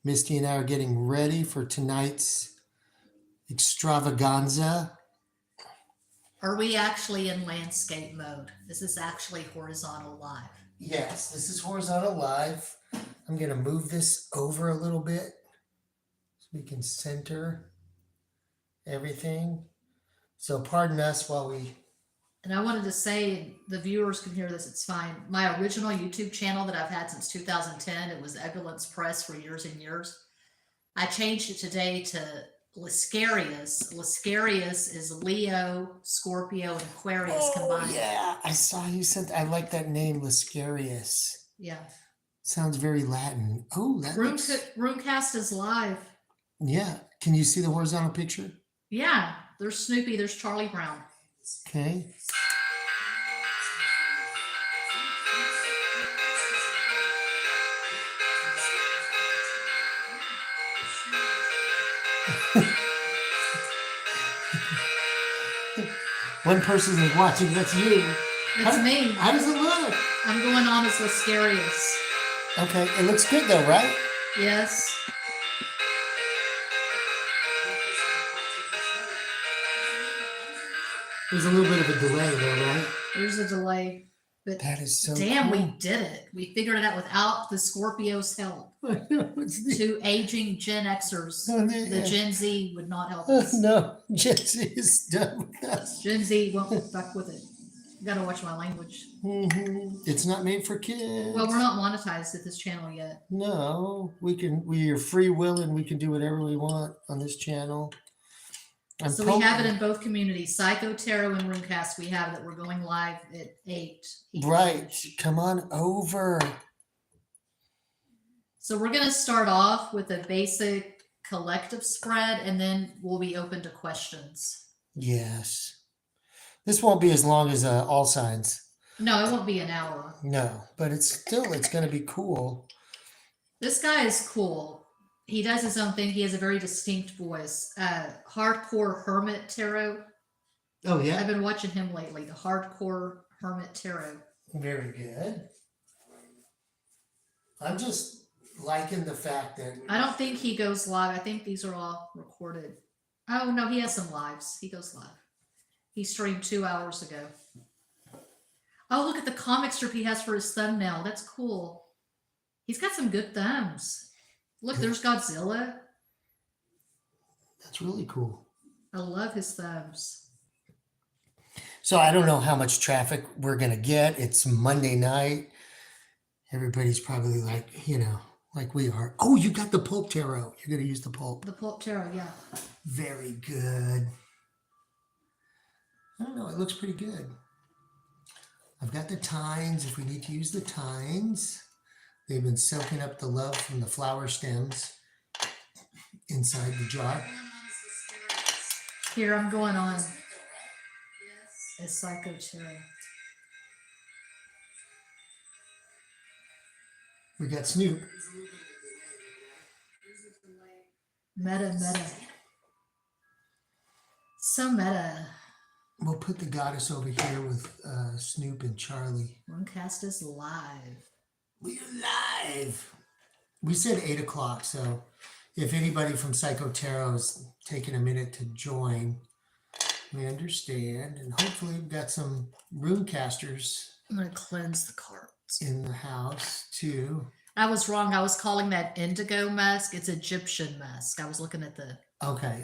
Misty and I are getting ready for tonight's extravaganza. Are we actually in landscape mode? This is actually horizontal live. Yes, this is horizontal live. I'm going to move this over a little bit so we can center everything. So pardon us while we... And I wanted to say, the viewers can hear this, it's fine. My original YouTube channel that I've had since 2010, it was Eggolence Press for years and years. I changed it today to Lascarius. Lascarius is Leo, Scorpio, and Aquarius combined. Yeah, I saw you said, I like that name, Lascarius. Yeah. Sounds very Latin. Oh, that RuneCast is live. Yeah. Can you see the horizontal picture? Yeah. There's Snoopy. There's Charlie Brown. Okay. One person is watching. That's you. That's me. How does it look? I'm going on as Lascarius. Okay. It looks good though, right? Yes. There's a little bit of a delay there, right? There's a delay. But that is so damn, cool. we did it. We figured it out without the Scorpio's help. Two aging Gen Xers. The Gen Z would not help us. No, Gen Z is done with us. Gen Z won't fuck with it. You gotta watch my language. Mm-hmm. It's not made for kids. Well, we're not monetized at this channel yet. No, we are free will and we can do whatever we want on this channel. So we have it in both communities, Psycho Tarot and RuneCast. We have that. We're going live at 8. Right. Come on over. So we're going to start off with a basic collective spread, and then we'll be open to questions. Yes. This won't be as long as All Signs. No, it won't be an hour. No, but it's going to be cool. This guy is cool. He does his own thing. He has a very distinct voice. Hardcore Hermit Tarot. Oh, yeah? I've been watching him lately. The Hardcore Hermit Tarot. Very good. I'm just liking the fact that... I don't think he goes live. I think these are all recorded. Oh, no, he has some lives. He goes live. He streamed 2 hours ago. Oh, look at the comic strip he has for his thumbnail. That's cool. He's got some good thumbs. Look, there's Godzilla. That's really cool. I love his thumbs. So I don't know how much traffic we're going to get. It's Monday night. Everybody's probably like, like we are. Oh, you got the Pulp Tarot. You're going to use the Pulp. The Pulp Tarot, yeah. Very good. I don't know. It looks pretty good. I've got the tines if we need to use the tines. They've been soaking up the love from the flower stems inside the jar. Here, I'm going on as Psycho Tarot. We got Snoop. Meta. So meta. We'll put the goddess over here with Snoop and Charlie. RuneCast is live. We're live. We said 8 o'clock, so if anybody from Psycho Tarot is taking a minute to join, we understand. And hopefully we've got some RuneCasters. I'm going to cleanse the cards. In the house, too. I was wrong. I was calling that indigo musk. It's Egyptian musk. I was looking at the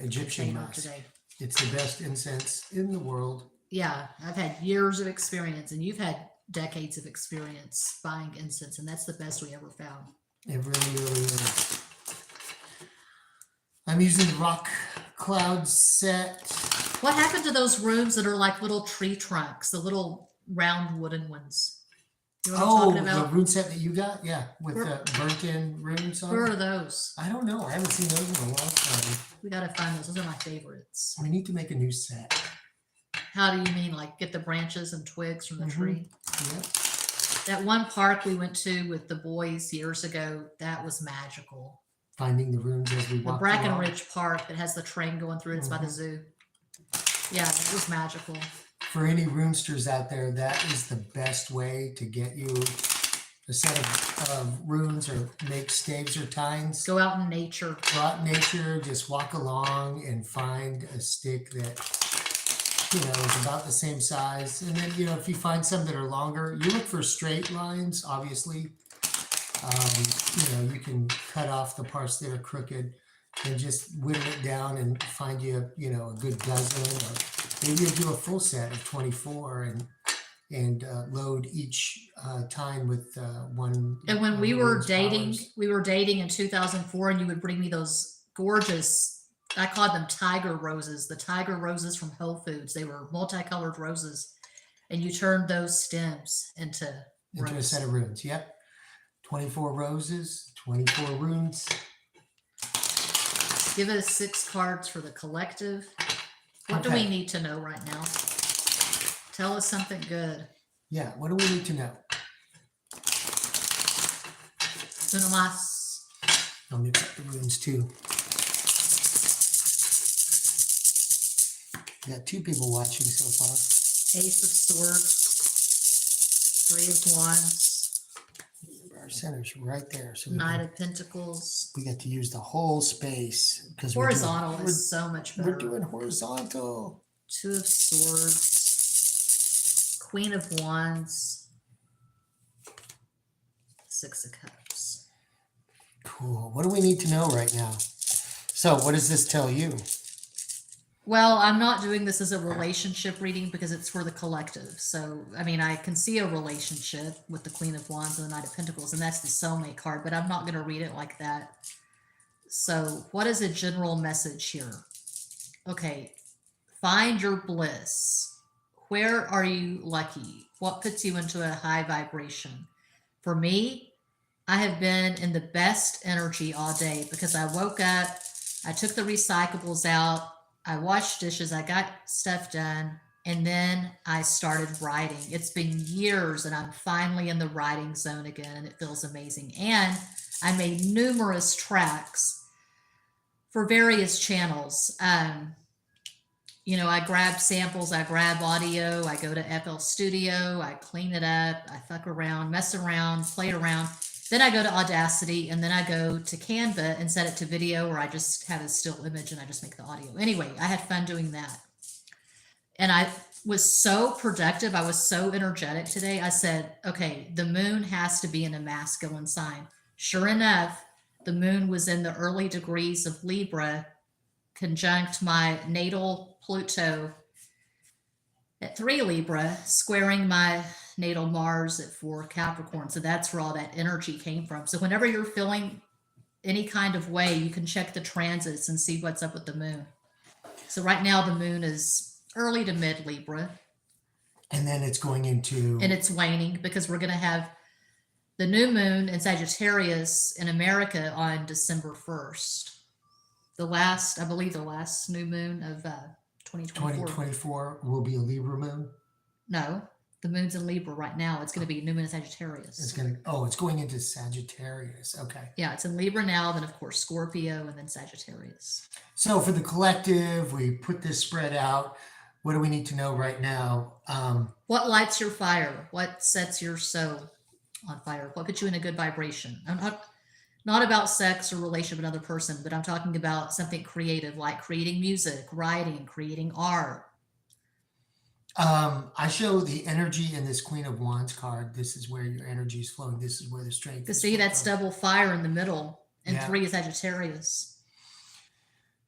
Egyptian musk today. It's the best incense in the world. Yeah, I've had years of experience, and you've had decades of experience buying incense, and that's the best we ever found. It really is. I'm using the Rock Cloud set. What happened to those rooms that are like little tree trunks, the little round wooden ones? You know what I'm talking about? The rune set that you got? Yeah, with the burnt-in runes on it. Where are those? I don't know. I haven't seen those in a long time. We got to find those. Those are my favorites. We need to make a new set. How do you mean? Like get the branches and twigs from the tree? Yep. That one park we went to with the boys years ago, that was magical. Finding the runes as we walk The Brackenridge Park that has the train going through it. It's by the zoo. Yeah, it was magical. For any runesters out there, that is the best way to get you a set of runes or make staves or tines. Go out in nature. Go out in nature, just walk along and find a stick that, is about the same size. And then, if you find some that are longer, you look for straight lines, obviously. You can cut off the parts that are crooked and just whittle it down and find you, a good dozen, or maybe you do a full set of 24 and load each time with one. And when we of were those dating, powers. we were dating in 2004, and you would bring me those gorgeous, I called them tiger roses, the tiger roses from Whole Foods. They were multicolored roses, and you turned those stems into a set of runes. Yep. 24 roses, 24 runes. Give us 6 cards for the collective. What do we need to know right now? Tell us something good. Yeah, what do we need to know? Uno más. I'll mix up the runes too. We got 2 people watching so far. Ace of Swords. 3 of Wands. Our center's right there. So Knight of Pentacles. we get to use the whole space because Horizontal is so much better. We're doing horizontal. 2 of Swords. Queen of Wands. 6 of Cups. Cool. What do we need to know right now? So what does this tell you? Well, I'm not doing this as a relationship reading because it's for the collective. So, I can see a relationship with the Queen of Wands and the Knight of Pentacles, and that's the soulmate card, but I'm not going to read it like that. So, what is a general message here? Okay, find your bliss. Where are you lucky? What puts you into a high vibration? For me, I have been in the best energy all day because I woke up, I took the recyclables out, I washed dishes, I got stuff done, and then I started writing. It's been years and I'm finally in the writing zone again, and it feels amazing. And I made numerous tracks for various channels. I grab samples, I grab audio, I go to FL Studio, I clean it up, I fuck around, mess around, play around. Then I go to Audacity, and then I go to Canva and set it to video, or I just have a still image and I just make the audio. Anyway, I had fun doing that. And I was so productive. I was so energetic today. I said, okay, the moon has to be in a masculine sign. Sure enough, the moon was in the early degrees of Libra, conjunct my natal Pluto at 3 Libra, squaring my natal Mars at 4 Capricorn. So that's where all that energy came from. So whenever you're feeling any kind of way, you can check the transits and see what's up with the moon. So right now the moon is early to mid Libra. And then it's going into... And it's waning because we're going to have the new moon in Sagittarius in America on December 1st. I believe the last new moon of 2024. 2024 will be a Libra moon? No, the moon's in Libra right now. It's going to be new moon in Sagittarius. It's going into Sagittarius. Okay. Yeah, it's in Libra now, then of course Scorpio, and then Sagittarius. So for the collective, we put this spread out. What do we need to know right now? What lights your fire? What sets your soul on fire? What puts you in a good vibration? I'm not about sex or relationship with another person, but I'm talking about something creative, like creating music, writing, creating art. I show the energy in this Queen of Wands card. This is where your energy is flowing. This is where the strength is. See, that's double fire in the middle, and Yeah. 3 is Sagittarius.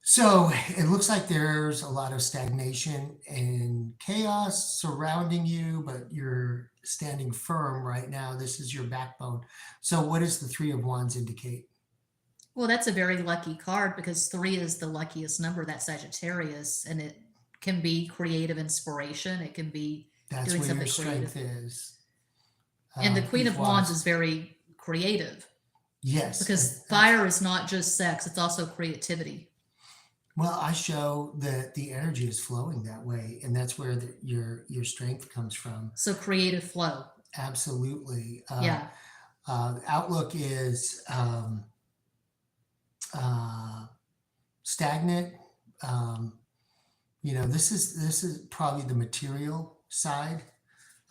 So it looks like there's a lot of stagnation and chaos surrounding you, but you're standing firm right now. This is your backbone. So what does the 3 of Wands indicate? Well, that's a very lucky card because 3 is the luckiest number, that's Sagittarius, and it can be creative inspiration. It can be That's doing where something your strength creative. is. And the Queen of Wands is very creative. Yes. Because fire is not just sex, it's also creativity. Well, I show that the energy is flowing that way, and that's where your strength comes from. So creative flow. Absolutely. Yeah. Outlook is stagnant. This is probably the material side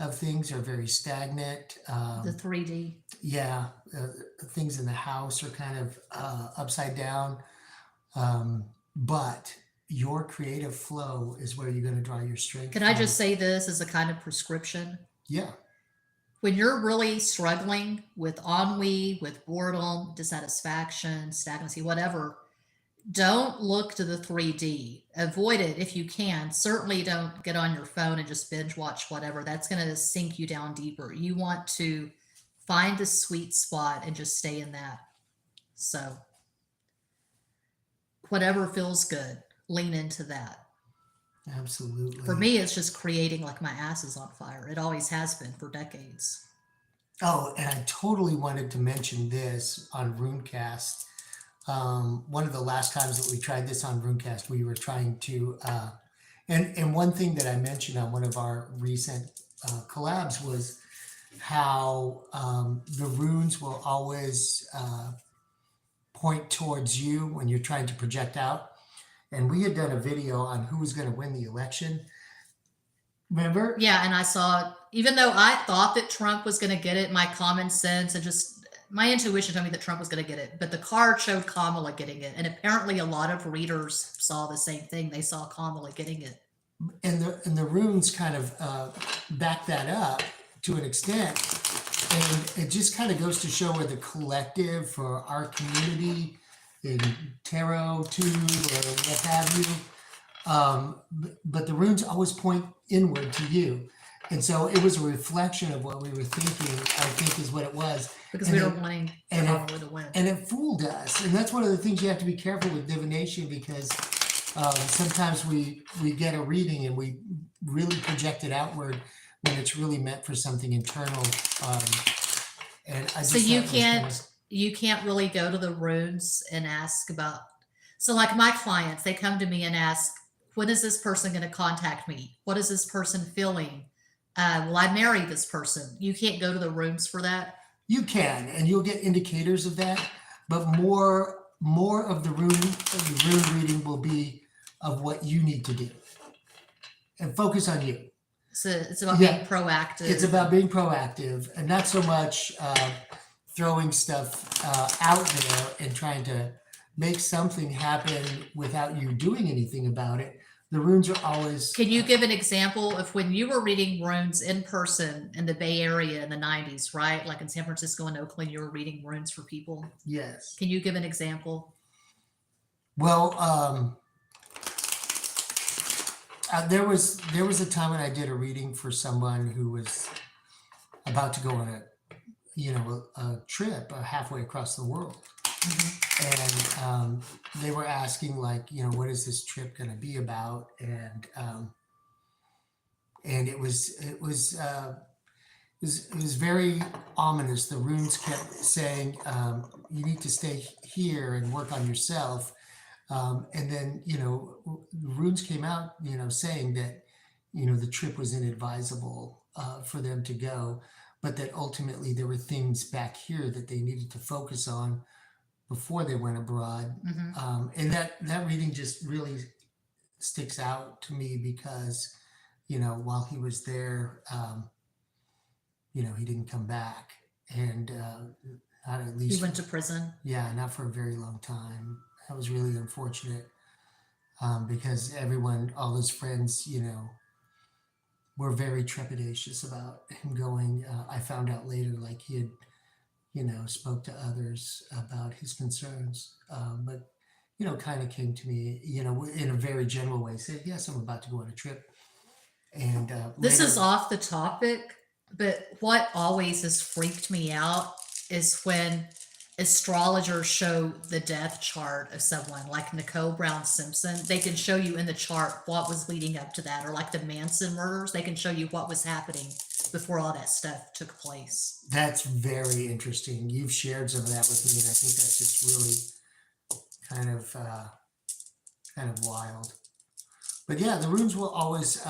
of things are very stagnant. The 3D. Yeah, things in the house are kind of upside down. But your creative flow is where you're going to draw your strength Can from. I just say this as a kind of prescription? Yeah. When you're really struggling with ennui, with boredom, dissatisfaction, stagnancy, whatever, don't look to the 3D. Avoid it if you can. Certainly don't get on your phone and just binge watch whatever. That's going to sink you down deeper. You want to find a sweet spot and just stay in that. So, whatever feels good, lean into that. Absolutely. For me, it's just creating like my ass is on fire. It always has been for decades. Oh, and I totally wanted to mention this on RuneCast. One of the last times that we tried this on RuneCast, we were trying to, and one thing that I mentioned on one of our recent collabs was how the runes will always point towards you when you're trying to project out. And we had done a video on who was going to win the election. Remember? Yeah, and I saw, even though I thought that Trump was going to get it, my common sense and just my intuition told me that Trump was going to get it, but the card showed Kamala getting it. And apparently a lot of readers saw the same thing. They saw Kamala getting it. And the runes kind of back that up to an extent. And it just kind of goes to show where the collective for our community in tarot too, or what have you. But the runes always point inward to you. And so it was a reflection of what we were thinking, I think is what it was. Because And we were it- wanting and Kamala to win. And it fooled us. And that's one of the things you have to be careful with divination, because sometimes we get a reading and we really project it outward when it's really meant for something internal. And I just So you thought it was you can't really go to the runes and ask about, so like my clients, they come to me and ask, when is this person going to contact me? What is this person feeling? Will I marry this person? You can't go to the runes for that. You can, and you'll get indicators of that, but more of the rune reading will be of what you need to do, and focus on you. So it's about Yeah. being proactive. It's about being proactive, and not so much throwing stuff out there and trying to make something happen without you doing anything about it. The runes are always. Can you give an example of when you were reading runes in person in the Bay Area in the 90s, right? Like in San Francisco and Oakland, you were reading runes for people. Yes. Can you give an example? Well, there was a time when I did a reading for someone who was about to go on a trip halfway across the world. And they were asking, like, what is this trip going to be about? And it was very ominous. The runes kept saying, you need to stay here and work on yourself. And then, the runes came out, saying that, the trip was inadvisable for them to go, but that ultimately there were things back here that they needed to focus on before they went abroad. And that reading just really sticks out to me because, while he was there, he didn't come back, and not at least. He went to prison. Yeah, not for a very long time. That was really unfortunate because all his friends, were very trepidatious about him going. I found out later, like he had, spoke to others about his concerns, but, kind of came to me, in a very general way, said, yes, I'm about to go on a trip. And This later- is off the topic, but what always has freaked me out is when astrologers show the death chart of someone like Nicole Brown Simpson. They can show you in the chart what was leading up to that, or like the Manson murders, they can show you what was happening before all that stuff took place. That's very interesting. You've shared some of that with me, and I think that's just really kind of wild. But yeah, the runes will always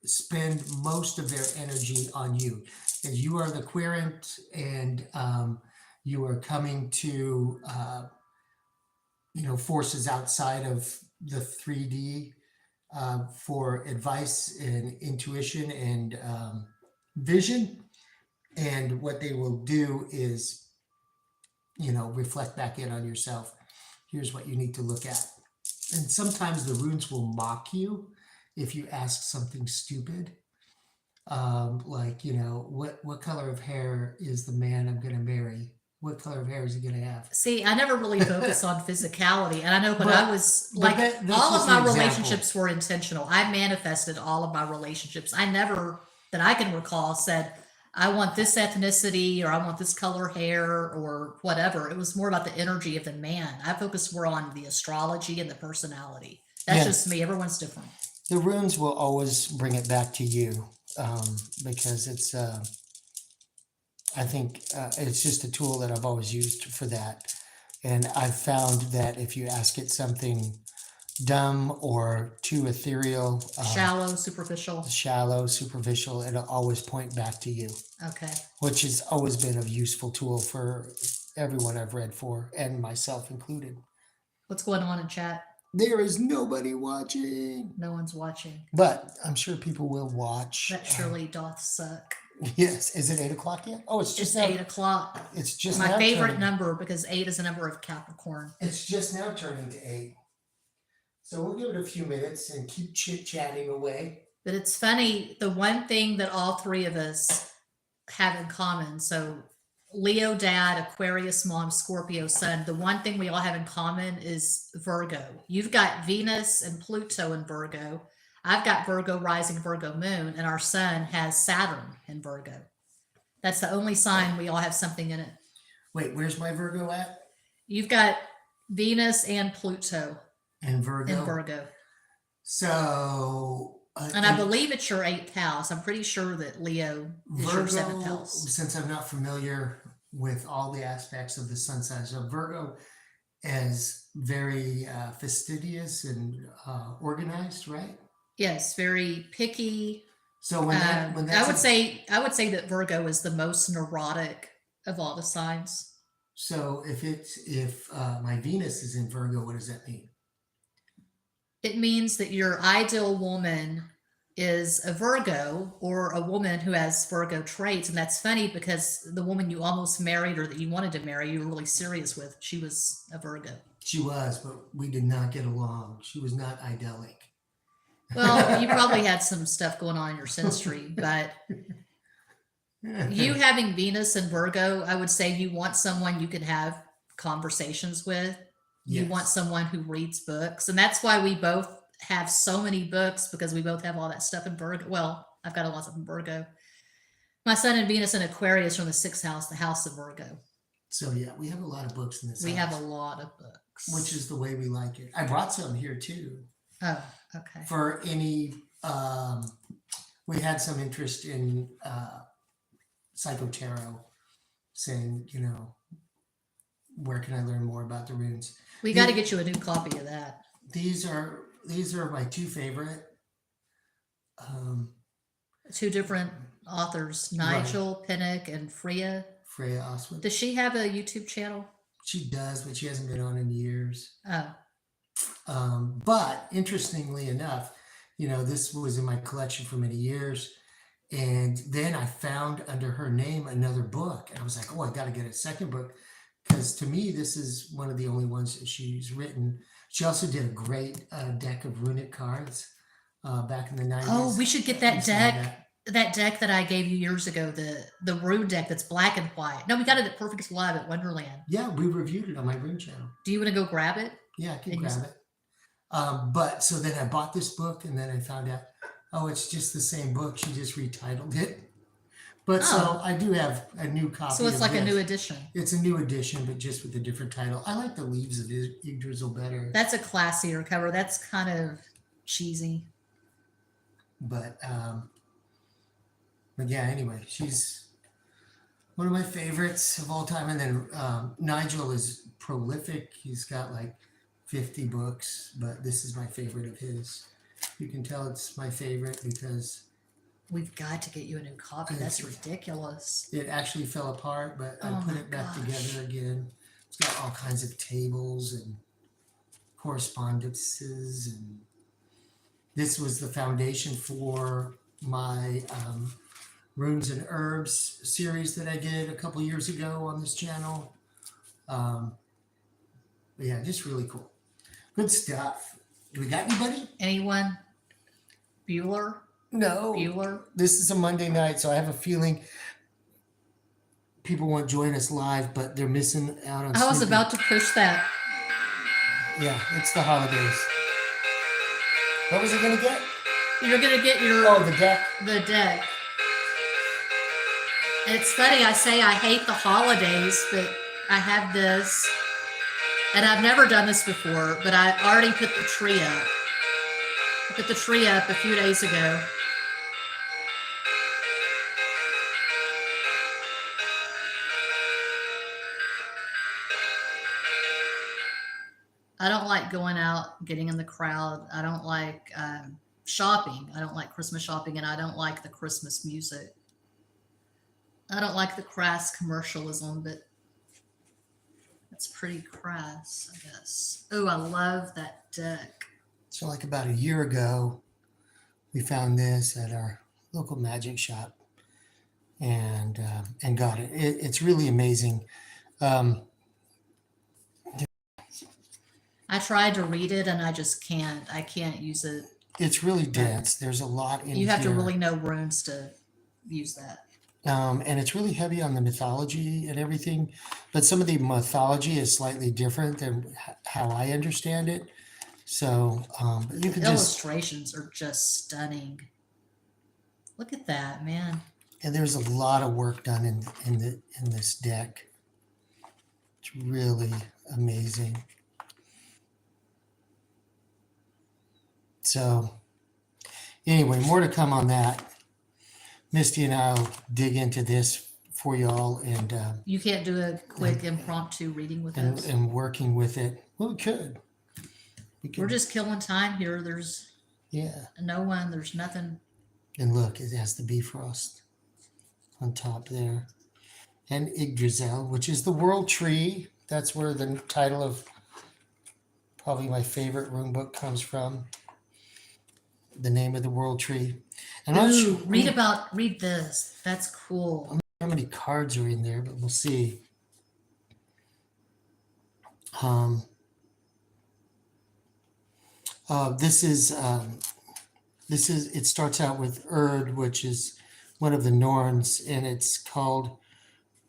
spend most of their energy on you, as you are the querent, and you are coming to forces outside of the 3D for advice and intuition and vision, and what they will do is, reflect back in on yourself. Here's what you need to look at. And sometimes the runes will mock you if you ask something stupid. Like, what color of hair is the man I'm going to marry? What color of hair is he going to have? See, I never really focused on physicality. And I know when I was like, that's all just of an my example. relationships were intentional. I manifested all of my relationships. I never, that I can recall, said, I want this ethnicity or I want this color hair or whatever. It was more about the energy of the man. I focused more on the astrology and the personality. That's Yeah. just me. Everyone's different. The runes will always bring it back to you, because it's, I think it's just a tool that I've always used for that. And I've found that if you ask it something dumb or too ethereal, Shallow, superficial. superficial, it'll always point back to you, Okay. which has always been a useful tool for everyone I've read for, and myself included. What's going on in chat? There is nobody watching. No one's watching. But I'm sure people will watch. That surely doth suck. Yes. Is it 8 o'clock yet? Oh, it's just It's 8 o'clock. It's just My now favorite turning- number because 8 is a number of Capricorn. It's just now turning to 8. So we'll give it a few minutes and keep chit-chatting away. But it's funny, the one thing that all three of us have in common. So Leo dad, Aquarius mom, Scorpio son. The one thing we all have in common is Virgo. You've got Venus and Pluto in Virgo. I've got Virgo rising, Virgo moon, and our son has Saturn in Virgo. That's the only sign we all have something in it. Wait, where's my Virgo at? You've got Venus and Pluto In Virgo. in Virgo. So. And I believe it's your 8th house. I'm pretty sure that Leo is your 7th house. Since I'm not familiar with all the aspects of the sun sign, so Virgo is very fastidious and organized, right? Yes, very picky. So when I would say that Virgo is the most neurotic of all the signs. So if my Venus is in Virgo, what does that mean? It means that your ideal woman is a Virgo or a woman who has Virgo traits. And that's funny because the woman you almost married or that you wanted to marry, you were really serious with, she was a Virgo. She was, but we did not get along. She was not idyllic. Well, you probably had some stuff going on in your synastry, but you having Venus and Virgo, I would say you want someone you can have conversations with. You want someone who reads books. And that's why we both have so many books, because we both have all that stuff in Virgo. Well, I've got a lot of stuff in Virgo. My son and Venus and Aquarius from the 6th house, the house of Virgo. So yeah, we have a lot of books in this We house, have a lot of books. which is the way we like it. I brought some here too. Oh, okay. For any, we had some interest in Psycho Tarot, saying, where can I learn more about the runes? We got to get you a new copy of that. These are my two favorite. Two different authors, Nigel Pinnock and Freya. Freya Oswald. Does she have a YouTube channel? She does, but she hasn't been on in years. Oh. But interestingly enough, this was in my collection for many years. And then I found under her name another book. And I was like, oh, I got to get a second book. Because to me, this is one of the only ones that she's written. She also did a great deck of runic cards back in the 90s. Oh, we should get that deck. That deck that I gave you years ago, the rune deck that's black and white. No, we got it at Perfect Live at Wonderland. Yeah, we reviewed it on my Rune channel. Do you want to go grab it? Yeah, I can grab it. But so then I bought this book, and then I found out, oh, it's just the same book. She just retitled it. But so I do have a new copy. So it's like a new edition. It's a new edition, but just with a different title. I like the Leaves of Yggdrasil better. That's a classier cover. That's kind of cheesy. But yeah, anyway, she's one of my favorites of all time. And then Nigel is prolific. He's got like 50 books, but this is my favorite of his. You can tell it's my favorite because we've got to get you a new copy. That's ridiculous. It actually fell apart, but I put it back together again. It's got all kinds of tables and correspondences, and this was the foundation for my Runes and Herbs series that I did a couple years ago on this channel. But yeah, just really cool. Good stuff. Do we got anybody? Anyone? Bueller? No. Bueller? This is a Monday night, so I have a feeling people won't join us live, but they're missing out on I was Snoopy. about to push that. Yeah, it's the holidays. What was it going to get? You're gonna get your Oh, the deck. the deck. It's funny, I say I hate the holidays, but I have this, and I've never done this before, but I already put the tree up. I put the tree up a few days ago. I don't like going out, getting in the crowd. I don't like shopping. I don't like Christmas shopping, and I don't like the Christmas music. I don't like the crass commercialism, but it's pretty crass, I guess. Oh, I love that deck. So, like about a year ago, we found this at our local magic shop, and got it. It's really amazing. I tried to read it, and I just can't. I can't use it. It's really dense. There's a lot in You have to here. really know runes to use that. And it's really heavy on the mythology and everything, but some of the mythology is slightly different than how I understand it. So but you can just, Illustrations are just stunning. Look at that, man. and there's a lot of work done in this deck. It's really amazing. So anyway, more to come on that. Misty and I'll dig into this for y'all and You can't do a quick impromptu reading with us. and working with it. Well, we could. We're just killing time here. There's yeah. no one. There's nothing. And look, it has the Bifrost on top there. And Yggdrasil, which is the world tree. That's where the title of probably my favorite rune book comes from. The name of the world tree. And I'm not Ooh, sure read this. That's cool. how many cards are in there, but we'll see. This is it starts out with Erd, which is one of the Norns, and it's called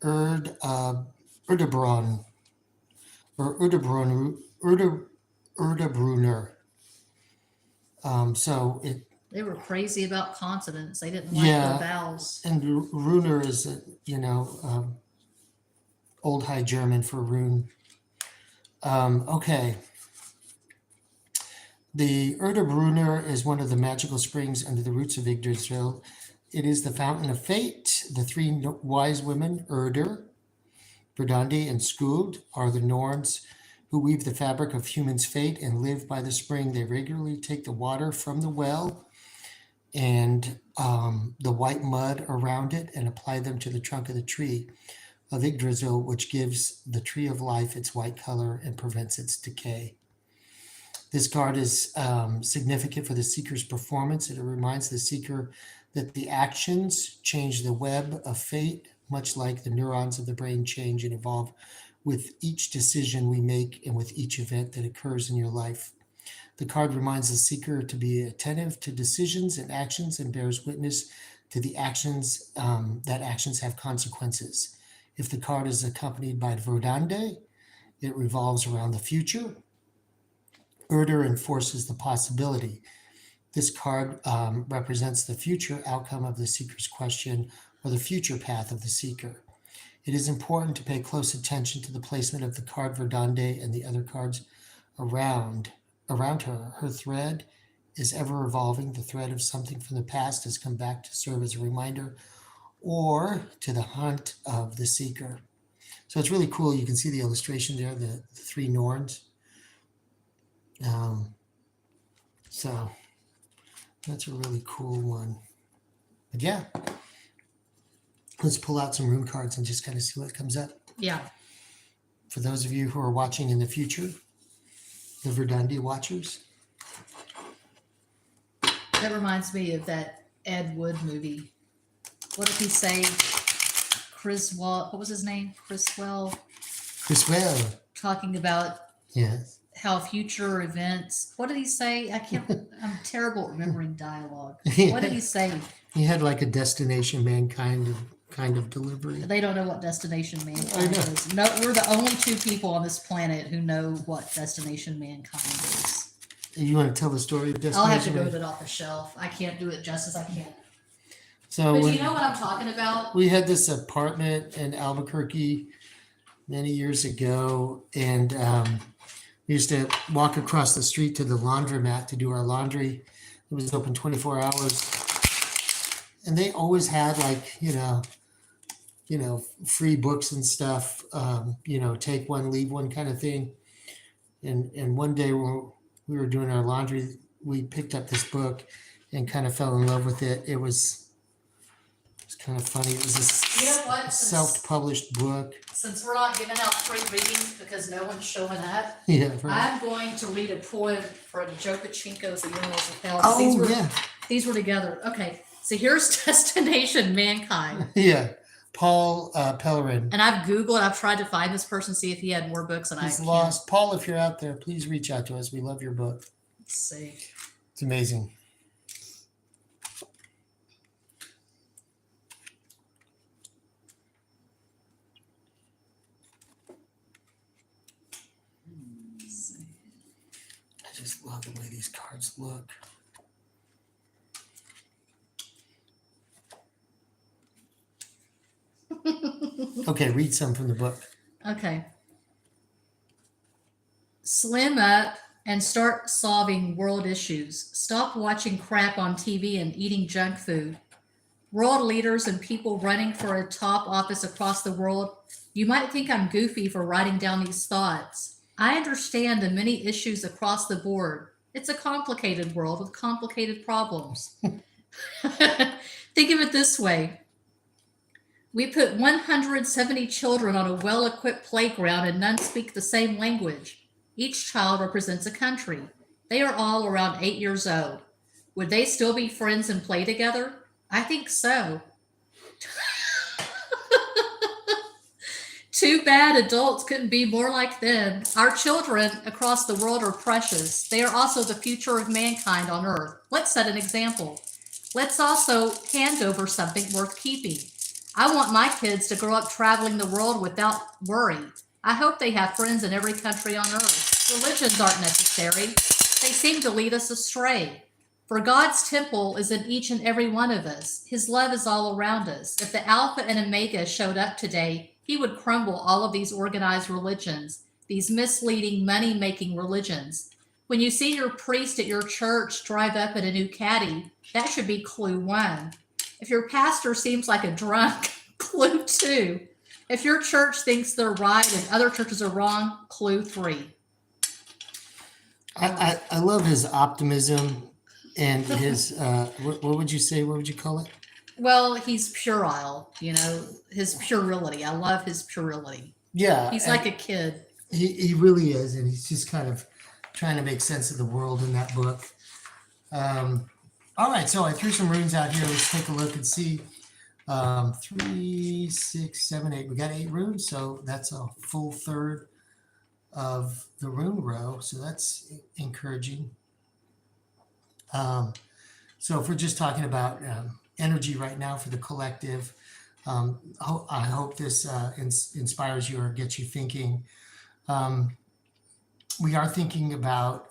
Erdebron or Erdebrunner. So it They were crazy about consonants. They didn't like Yeah. the vowels. and Runer is Old High German for rune. Okay. The Erdebrunner is one of the magical springs under the roots of Yggdrasil. It is the fountain of fate. The three wise women, Erder, Verdandi, and Skuld, are the Norns who weave the fabric of humans' fate and live by the spring. They regularly take the water from the well and the white mud around it and apply them to the trunk of the tree of Yggdrasil, which gives the tree of life its white color and prevents its decay. This card is significant for the seeker's performance. It reminds the seeker that the actions change the web of fate, much like the neurons of the brain change and evolve with each decision we make and with each event that occurs in your life. The card reminds the seeker to be attentive to decisions and actions and bears witness to the actions, that actions have consequences. If the card is accompanied by Verdande, it revolves around the future. Erder enforces the possibility. This card represents the future outcome of the seeker's question or the future path of the seeker. It is important to pay close attention to the placement of the card Verdande and the other cards around her. Her thread is ever evolving. The thread of something from the past has come back to serve as a reminder or to the hunt of the seeker. So it's really cool. You can see the illustration there, the three Norns. So that's a really cool one. But yeah, let's pull out some rune cards and just kind of see what comes up. Yeah. For those of you who are watching in the future, the Verdandi watchers. That reminds me of that Ed Wood movie. What did he say? Criswell, what was his name? Criswell, Well, talking about yes. how future events. What did he say? I can't. I'm terrible at remembering dialogue. What did he say? He had like a destination mankind kind of delivery. They don't know what destination I mankind know. is. No, we're the only two people on this planet who know what destination mankind is. You want to tell the story of destination? I'll have to go get it off the shelf. I can't do it justice. I can't. So But when you know what I'm talking about? we had this apartment in Albuquerque many years ago, and we used to walk across the street to the laundromat to do our laundry. It was open 24 hours, and they always had like free books and stuff. Take one, leave one kind of thing. And one day when we were doing our laundry, we picked up this book and kind of fell in love with it. It was kind of funny. It was You know what? a self-published book. Since we're not giving out free readings because no one's showing up, Yeah. Right. I'm going to read a poem from Joe Pachinko's The Urinals of Hell. Oh, yeah. These were together. Okay, so here's Destination Mankind. Yeah. Paul Pellerin. And I've Googled, I've tried to find this person, see if he had more books, and He's I lost. Paul, if you're out there, please reach out to us. We love your book. Let's see. It's amazing. I just love the way these cards look. Okay, read some from the book. Okay. Slim up and start solving world issues. Stop watching crap on TV and eating junk food. World leaders and people running for a top office across the world, you might think I'm goofy for writing down these thoughts. I understand the many issues across the board. It's a complicated world with complicated problems. Think of it this way. We put 170 children on a well-equipped playground and none speak the same language. Each child represents a country. They are all around 8 years old. Would they still be friends and play together? I think so. Too bad adults couldn't be more like them. Our children across the world are precious. They are also the future of mankind on Earth. Let's set an example. Let's also hand over something worth keeping. I want my kids to grow up traveling the world without worry. I hope they have friends in every country on Earth. Religions aren't necessary. They seem to lead us astray. For God's temple is in each and every one of us. His love is all around us. If the Alpha and Omega showed up today, he would crumble all of these organized religions, these misleading, money-making religions. When you see your priest at your church drive up in a new caddy, that should be clue 1. If your pastor seems like a drunk, clue 2. If your church thinks they're right and other churches are wrong, clue 3. I love his optimism and his, what would you say? What would you call it? Well, he's puerile, his puerility. I love his puerility. Yeah. He's like a kid. He really is. And he's just kind of trying to make sense of the world in that book. All right. So I threw some runes out here. Let's take a look and see. 3, 6, 7, 8. We got 8 runes. So that's a full third of the rune row. So that's encouraging. So if we're just talking about energy right now for the collective, I hope this inspires you or gets you thinking. We are thinking about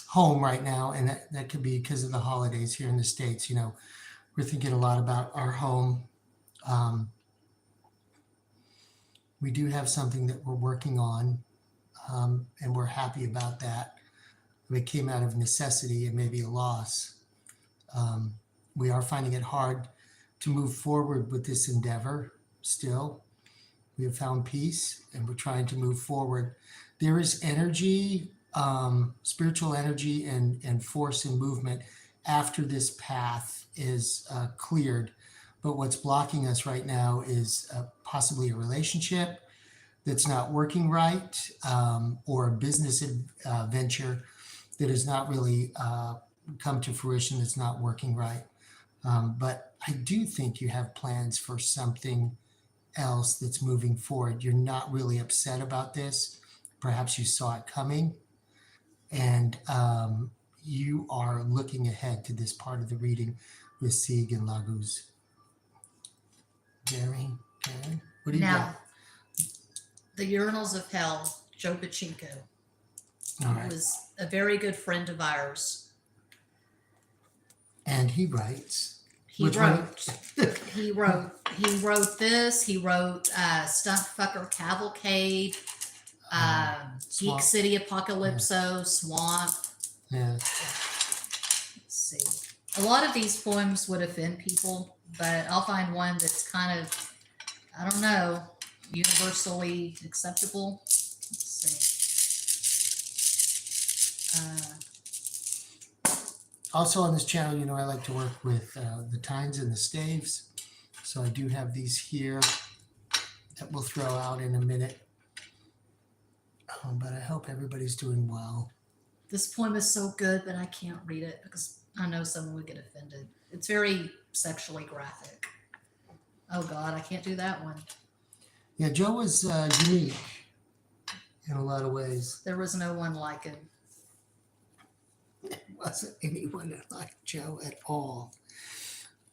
home right now, and that could be because of the holidays here in the States. We're thinking a lot about our home. We do have something that we're working on, and we're happy about that. It came out of necessity and maybe a loss. We are finding it hard to move forward with this endeavor still. We have found peace and we're trying to move forward. There is energy, spiritual energy and force and movement after this path is cleared. But what's blocking us right now is possibly a relationship that's not working right, or a business venture that has not really come to fruition, that's not working right. But I do think you have plans for something else that's moving forward. You're not really upset about this. Perhaps you saw it coming, and you are looking ahead to this part of the reading with Sieg and Laguz. Very good. What do you Now, got? the Urinals of Hell, Joe Pachinko, All right. was a very good friend of ours. And he writes. He Which one? wrote. He wrote this. He wrote Stunt Fucker Cavalcade, Swamp. Geek City Apocalypso, Swamp. Yeah. Let's see. A lot of these poems would offend people, but I'll find one that's kind of, I don't know, universally acceptable. Let's see. Also on this channel, I like to work with the tines and the staves. So I do have these here that we'll throw out in a minute. But I hope everybody's doing well. This poem is so good, but I can't read it because I know someone would get offended. It's very sexually graphic. Oh God, I can't do that one. Yeah, Joe was unique in a lot of ways. There was no one like him. There wasn't anyone like Joe at all.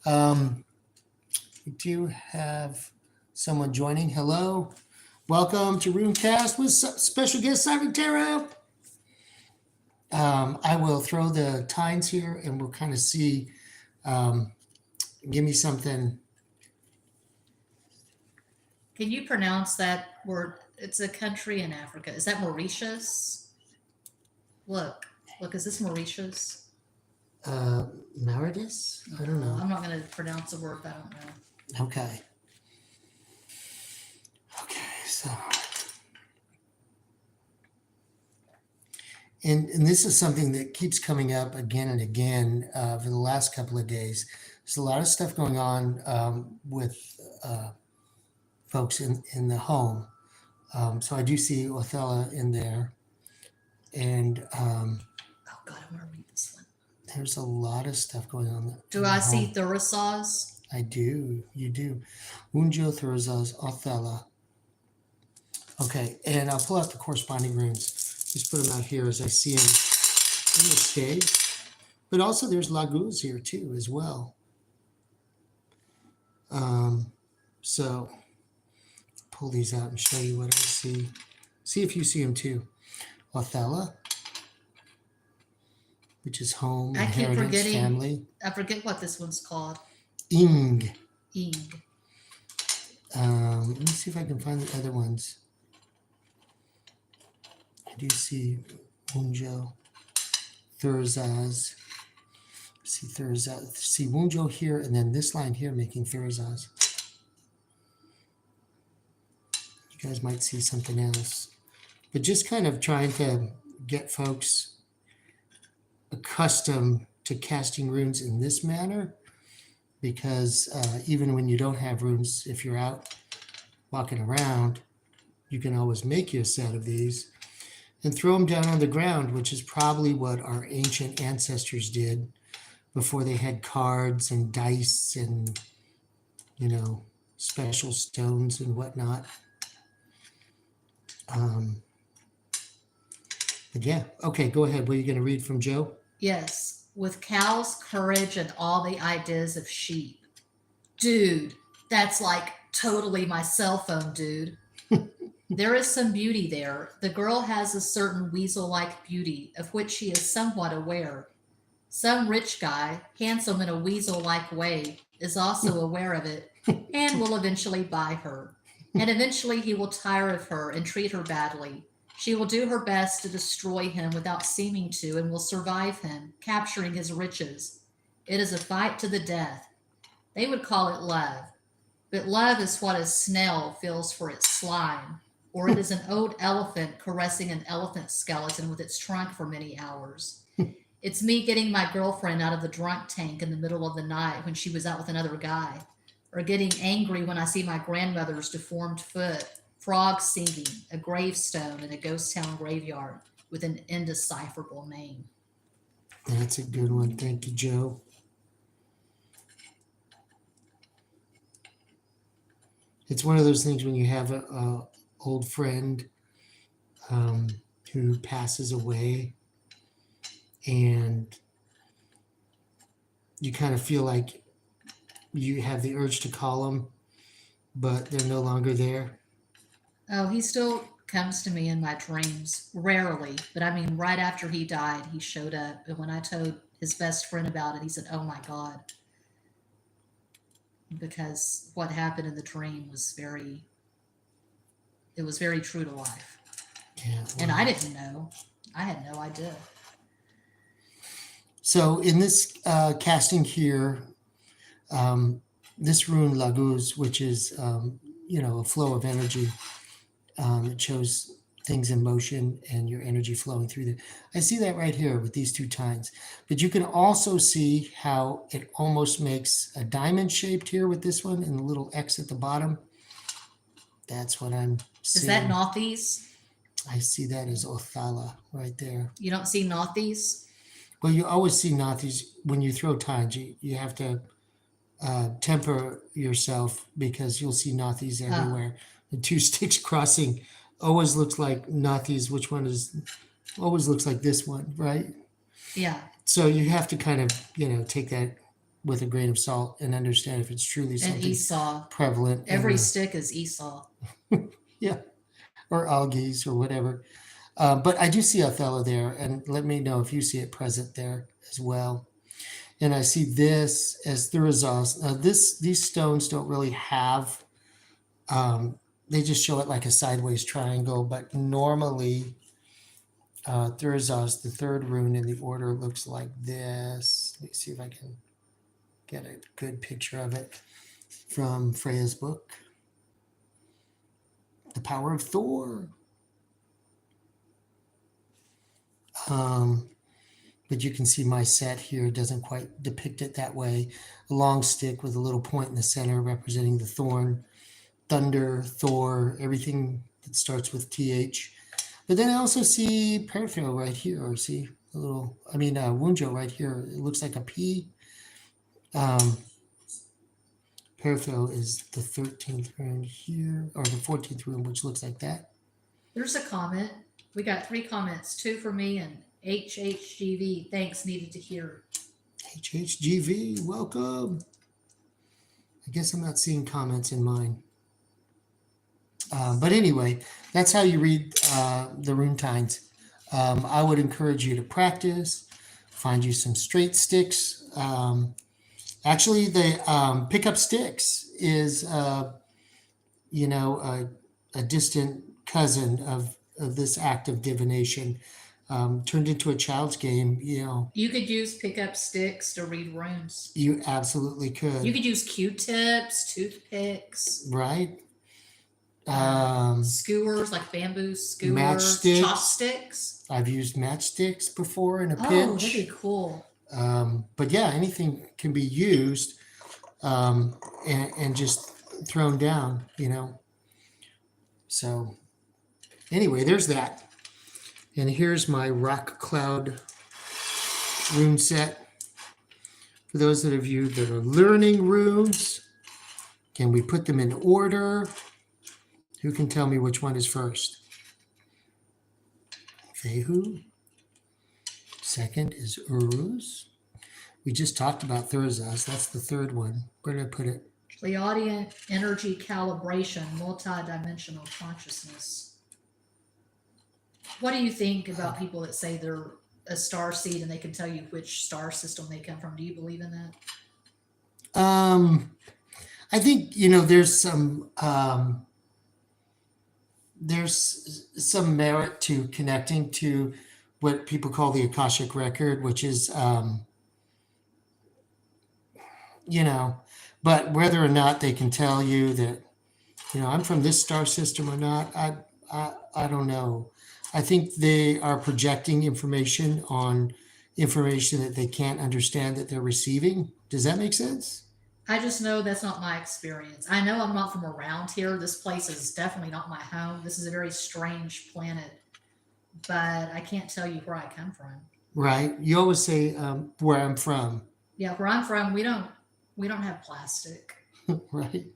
We do have someone joining. Hello. Welcome to RuneCast with special guest Simon Tarot. I will throw the tines here and we'll kind of see. Give me something. Can you pronounce that word? It's a country in Africa. Is that Mauritius? Look, is this Mauritius? Mauritius? I don't know. I'm not going to pronounce a word I don't know. Okay. So. And this is something that keeps coming up again and again for the last couple of days. There's a lot of stuff going on with folks in the home. So I do see Othello in there. And oh God, I want to read this one. There's a lot of stuff going on. Do I see Thurisaz? I do. You do. Unjo, Thurisaz, Othello. Okay, and I'll pull out the corresponding runes. Just put them out here as I see them in the stage. But also there's Laguz here too as well. So pull these out and show you what I see. See if you see them too. Othello, which is home, I keep inheritance, forgetting. family. I forget what this one's called. Ing. Ing. Let me see if I can find the other ones. I do see Unjo, Thurisaz. See Thurisaz. See Unjo here, and then this line here making Thurisaz. You guys might see something else, but just kind of trying to get folks accustomed to casting runes in this manner, because even when you don't have runes, if you're out walking around, you can always make you a set of these and throw them down on the ground, which is probably what our ancient ancestors did before they had cards and dice and, special stones and whatnot. But yeah, okay, go ahead. What are you going to read from Joe? Yes, with cows, courage, and all the ideas of sheep. Dude, that's like totally my cell phone, dude. There is some beauty there. The girl has a certain weasel-like beauty of which she is somewhat aware. Some rich guy, handsome in a weasel-like way, is also aware of it and will eventually buy her. And eventually he will tire of her and treat her badly. She will do her best to destroy him without seeming to and will survive him, capturing his riches. It is a fight to the death. They would call it love. But love is what a snail feels for its slime, or it is an old elephant caressing an elephant skeleton with its trunk for many hours. It's me getting my girlfriend out of the drunk tank in the middle of the night when she was out with another guy, or getting angry when I see my grandmother's deformed foot, frogs singing, a gravestone in a ghost town graveyard with an indecipherable name. That's a good one. Thank you, Joe. It's one of those things when you have a old friend um, who passes away, and you kind of feel like you have the urge to call them, but they're no longer there. Oh, he still comes to me in my dreams, rarely, but I mean, right after he died, he showed up. And when I told his best friend about it, he said, "Oh my God," because what happened in the dream was it was very true to life. Yeah. And I Wow. didn't know. I had no idea. So in this casting here, um, this rune Laguz, which is a flow of energy, it shows things in motion and your energy flowing through the. I see that right here with these two tines, but you can also see how it almost makes a diamond shaped here with this one and the little X at the bottom. That's what I'm Is that seeing. Nothies? I see that as Othala right there. You don't see Nothies? Well, you always see Nathis when you throw tines. You have to temper yourself because you'll see Nathis everywhere. The two sticks crossing always looks like Nathis. Which one is always looks like this one, right? Yeah. So you have to kind of, take that with a grain of salt and understand if it's truly And something Esau. prevalent. Every stick is Esau. Yeah, or algaes or whatever. But I do see Othello there, and let me know if you see it present there as well. And I see this as Thurizos. These stones don't really have. They just show it like a sideways triangle, but normally Thurizos, the third rune in the order, looks like this. Let me see if I can get a good picture of it from Freya's book, The Power of Thor. But you can see my set here doesn't quite depict it that way. A long stick with a little point in the center representing the thorn, thunder, Thor, everything that starts with TH. But then I also see Perthro right here, or see a little, Wunjo right here. It looks like a P. Perthro is the 13th rune here, or the 14th rune, which looks like that. There's a comment. We got 3 comments, 2 for me and HHGV. Thanks, needed to hear. HHGV, welcome. I guess I'm not seeing comments in mine. But anyway, that's how you read the rune tines. I would encourage you to practice, find you some straight sticks. Actually, the pick up sticks is, a distant cousin of this act of divination. Turned into a child's game, You could use pickup sticks to read runes. you absolutely could. You could use Q-tips, toothpicks, Right? skewers, like bamboo skewers, Matchsticks. chopsticks. I've used matchsticks before in a Oh, pinch. that'd be cool. But yeah, anything can be used and just thrown down, So anyway, there's that. And here's my rock cloud rune set. For those of you that are learning runes, can we put them in order? Who can tell me which one is first? Fehu. Second is Uruz. We just talked about Thurzas. That's the third one. Where did I put it? Pleiadian energy calibration, multi-dimensional consciousness. What do you think about people that say they're a star seed and they can tell you which star system they come from? Do you believe in that? I think there's some merit to connecting to what people call the Akashic record, which is but whether or not they can tell you that I'm from this star system or not, I don't know. I think they are projecting information on information that they can't understand that they're receiving. Does that make sense? I just know that's not my experience. I know I'm not from around here. This place is definitely not my home. This is a very strange planet, but I can't tell you where I come from. Right. You always say where I'm from. Yeah, where I'm from, we don't have plastic. Right.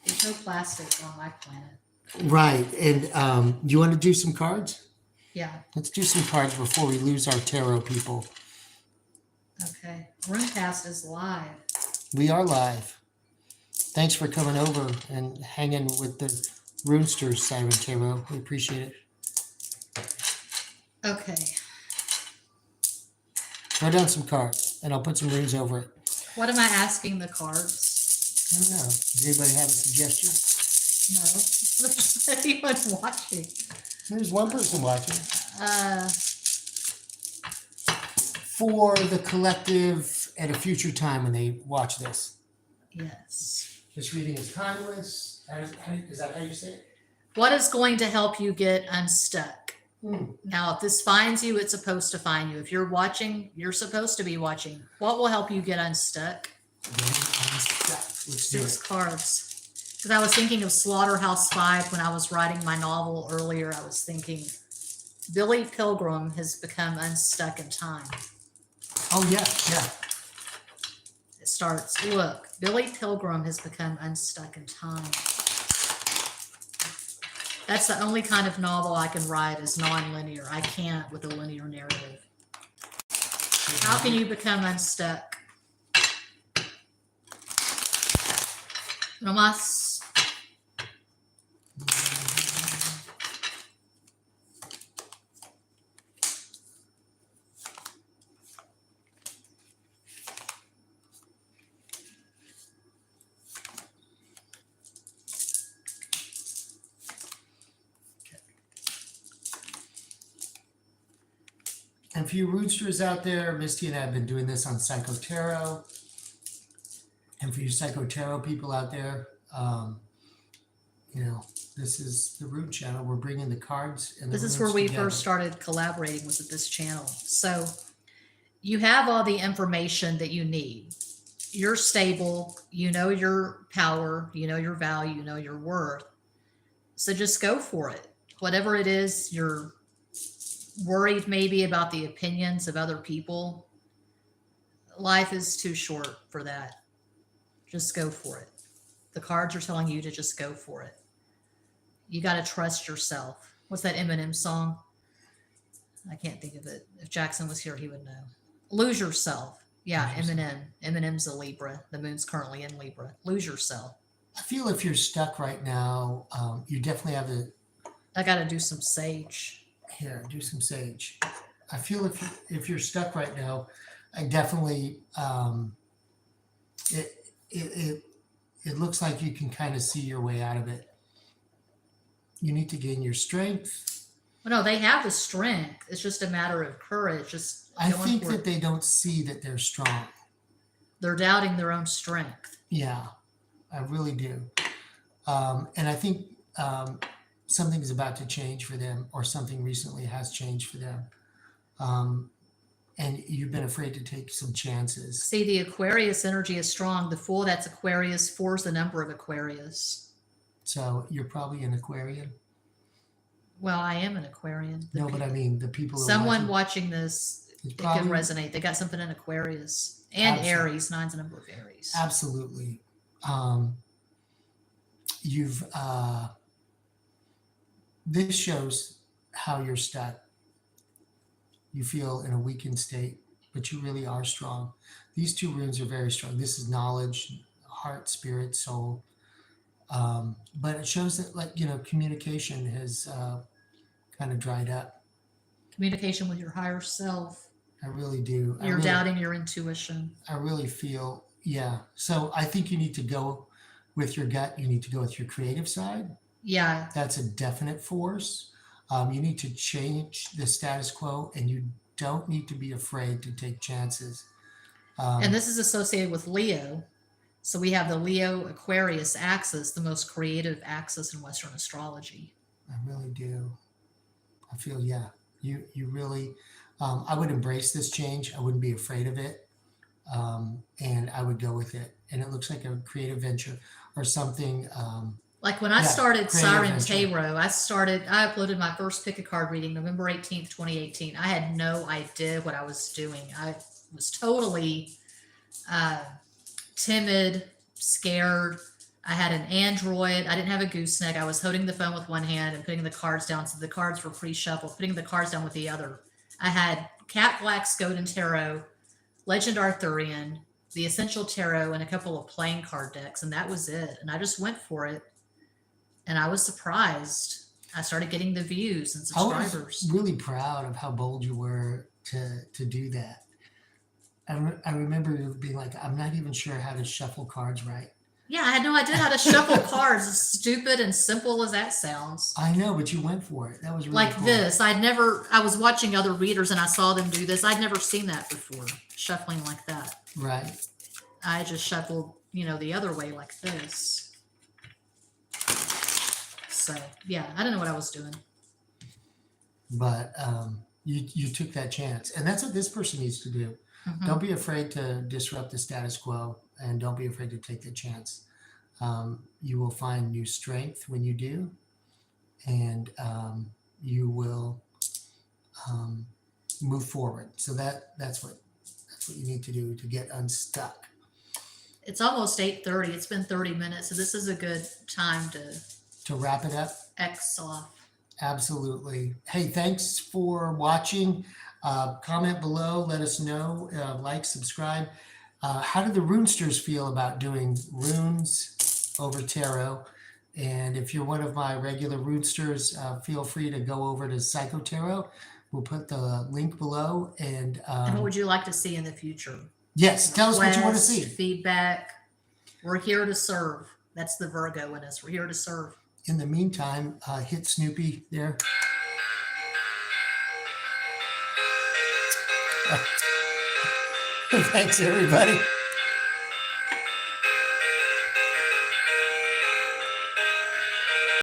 There's no plastic on my planet. Right. And do you want to do some cards? Yeah. Let's do some cards before we lose our tarot people. Okay. RuneCast is live. We are live. Thanks for coming over and hanging with the Runesters, Siren Tarot. We appreciate it. Okay. Throw down some cards, and I'll put some runes over it. What am I asking the cards? I don't know. Does anybody have a suggestion? No. There's anyone watching. There's one person watching. Uh, For the collective at a future time when they watch this. yes. This reading is timeless. Is that how you say it? What is going to help you get unstuck? Hmm. Now, if this finds you, it's supposed to find you. If you're watching, you're supposed to be watching. What will help you get unstuck? Let's do 6 it. cards. Because I was thinking of Slaughterhouse 5 when I was writing my novel earlier. I was thinking Billy Pilgrim has become unstuck in time. Oh, yeah, yeah. It starts, look, Billy Pilgrim has become unstuck in time. That's the only kind of novel I can write is non-linear. I can't with a linear narrative. How can you become unstuck? Nomás. And for you rootsters out there, Misty and I have been doing this on Psycho Tarot. And for you Psycho Tarot people out there, this is the root channel. We're bringing the cards and the This is runes where we together. first started collaborating was at this channel. So you have all the information that you need. You're stable. You know your power. You know your value. You know your worth. So just go for it. Whatever it is, you're worried maybe about the opinions of other people. Life is too short for that. Just go for it. The cards are telling you to just go for it. You got to trust yourself. What's that Eminem song? I can't think of it. If Jackson was here, he would know. Lose yourself. Yeah, Eminem. Eminem's a Libra. The moon's currently in Libra. Lose yourself. I feel if you're stuck right now, you definitely have to. I got to do some sage. Here, do some sage. I feel if you're stuck right now, I definitely it looks like you can kind of see your way out of it. You need to gain your strength. Well, no, they have the strength. It's just a matter of courage. Just I going think for that it. they don't see that they're strong. They're doubting their own strength. Yeah, I really do. And I think something's about to change for them, or something recently has changed for them. And you've been afraid to take some chances. See, the Aquarius energy is strong. The Fool, that's Aquarius. 4 is the number of Aquarius. So you're probably an Aquarian. Well, I am an Aquarian. No, but I mean the people. Who Someone are watching this, it's it probably, could resonate. They got something in Aquarius and Absolutely. Aries. 9's a number of Aries. Absolutely. You've this shows how you're stuck. You feel in a weakened state, but you really are strong. These 2 runes are very strong. This is knowledge, heart, spirit, soul. But it shows that communication has kind of dried up. Communication with your higher self. I really do. You're doubting your intuition. I really feel, yeah. So I think you need to go with your gut. You need to go with your creative side. Yeah. That's a definite force. You need to change the status quo, and you don't need to be afraid to take chances. And this is associated with Leo. So we have the Leo Aquarius axis, the most creative axis in Western astrology. I really do. I feel, yeah, you really, I would embrace this change. I wouldn't be afraid of it. And I would go with it. And it looks like a creative venture or something. Like when I started Siren venture. Tarot, I uploaded my first pick a card reading November 18th, 2018. I had no idea what I was doing. I was totally timid, scared. I had an Android. I didn't have a gooseneck. I was holding the phone with one hand and putting the cards down, so the cards were pre-shuffled, putting the cards down with the other. I had Cat Black's Golden Tarot, Legend Arthurian, the Essential Tarot, and a couple of playing card decks, and that was it. And I just went for it, and I was surprised. I started getting the views and I was subscribers. really proud of how bold you were to do that. I remember you being like, I'm not even sure how to shuffle cards right. Yeah, I had no idea how to shuffle cards, as stupid and simple as that sounds. I know, but you went for it. That was really Like cool. this. I was watching other readers and I saw them do this. I'd never seen that before, shuffling like that. Right. I just shuffled, the other way like this. So, yeah, I don't know what I was doing. But you took that chance. And that's what this person needs to do. Mhm. Don't be afraid to disrupt the status quo, and don't be afraid to take the chance. You will find new strength when you do, and you will move forward. So that's what you need to do to get unstuck. It's almost 8:30. It's been 30 minutes, so this is a good time To wrap it up, X off. absolutely. Hey, thanks for watching. Comment below. Let us know. Like, subscribe. How do the Runesters feel about doing runes over tarot? And if you're one of my regular Runesters, feel free to go over to Psycho Tarot. We'll put the link below. And And what would you like to see in the future? yes, tell us what you want to Requests, see. Feedback. We're here to serve. That's the Virgo in us. We're here to serve. In the meantime, hit Snoopy there. Thanks, everybody.